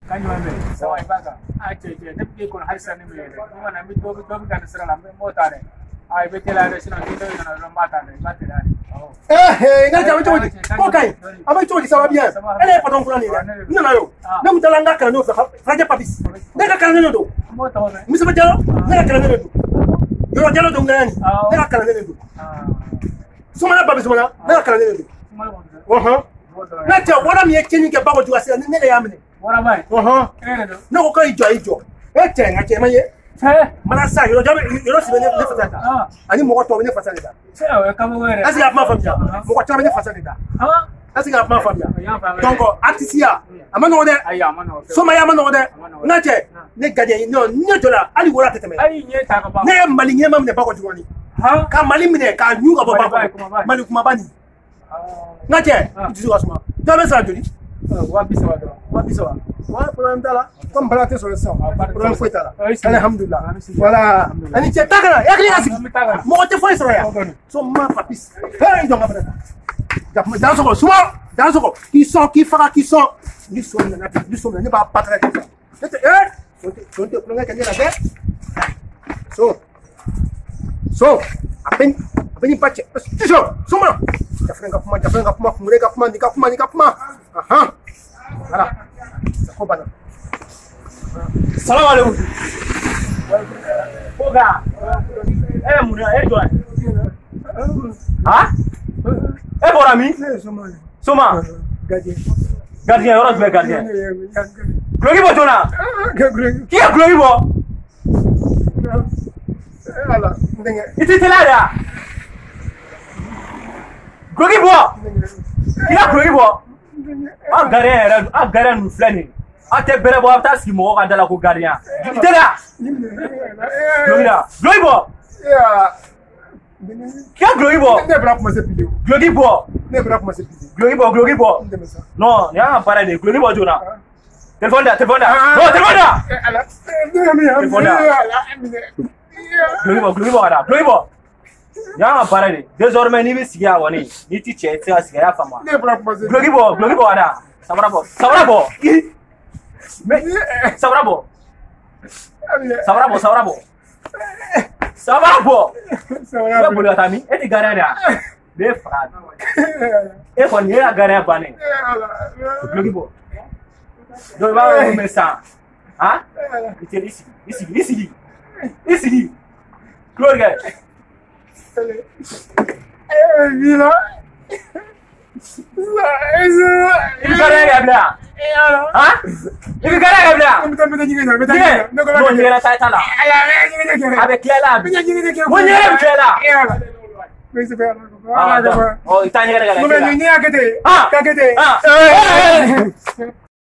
Kanyuame, sawa ibaka. Ache je, ne ko haisa ne me. Ni wana mi do kan sira la me mota ne. Ai betela ne sino ni do na mata ne, mata ne. Eh, nga jamu chodi. Okay. Aba chodi sawa bien. Ele pa don fulani. Nana yo. Na mutalanga kana no fraje papis. Nega kana no do. Mota ne. Misa bajalo, nega kana no do. Yo jalo do ngani. Nega kana no do. Suma na babis suma na kana no do. Na te wala mi ekeni ke bago juwa sira ne le yamne. Wala mai. Na ko kai ijo. Ete nga che maye. Mana sa yo jabe yo sibe ne fatata. Ani mo ko to ne fatata da. Sewa kama were. Asi ga ma famia. Mo ko to ne fatata da. Asi ga ma famia. Donc artisia amano de. Aya amano. So ma ya amano de. Na che ne gade no ne dola ali wala teteme. Ai nye ta ka ba. Ne mali nye mam ne bago juwani. Ka mali mine ka nyu ga baba. Mali kuma bani. Na che jisu asuma. Do be sa joli. Wa bisawa do. Wa bisawa. Voilà, problème là. Comme balaté sur le sang. Problème fouet là. Alhamdulillah. Voilà. Ani che tagala, yakli asi. Mo te foi sur ya. So ma papis. Hey, donc après. Dans ce soir, dans ce qui fera qui sont. Nous sommes ne pas très. Eh, tu te prends quelqu'un là. So, apen pache. Toujours, suma. Jafrenga kuma, kumurega kuma, nika kuma. Aha. Voilà. Kobana. Salam alaikum. Oga. Muna Edouard. Ah? Bora mi? Soma. Gardien, orange be gardien. Glory botona. Qui est Glory bo? Ala, ndenge. Iti là là. Glory bo. Qui est Glory bo? Gardien nous flâner. Ate bere bo afta si mo ka dala ko gardien. Itela. Glory bo. Qui est Glory bo? Ne bra commencer vidéo. Glory bo. Ne bra commencer vidéo. Glory bo. Non, il y a un parler de Glory bo jona. Téléphone là. Non, téléphone là. Glory bo ada. Glory bo. Ya ma parler. Désormais ni bi sigia woni. Ni ti che ti sigia ya fama. Ne bra commencer. Glory bo ada. Sabra bo. Mais sabra bo. Ça boleh tami. Eti garanya. Be frad. E kon ye garanya bane. Glory bo. Do ba me sa. Hein? Ici. Glory guy. Vila. Il garanya bla. Hein? Il garanya bla. Non, il era taita là. Avec Cléla. Mon yere Cléla. Oh, il t'a Kakete.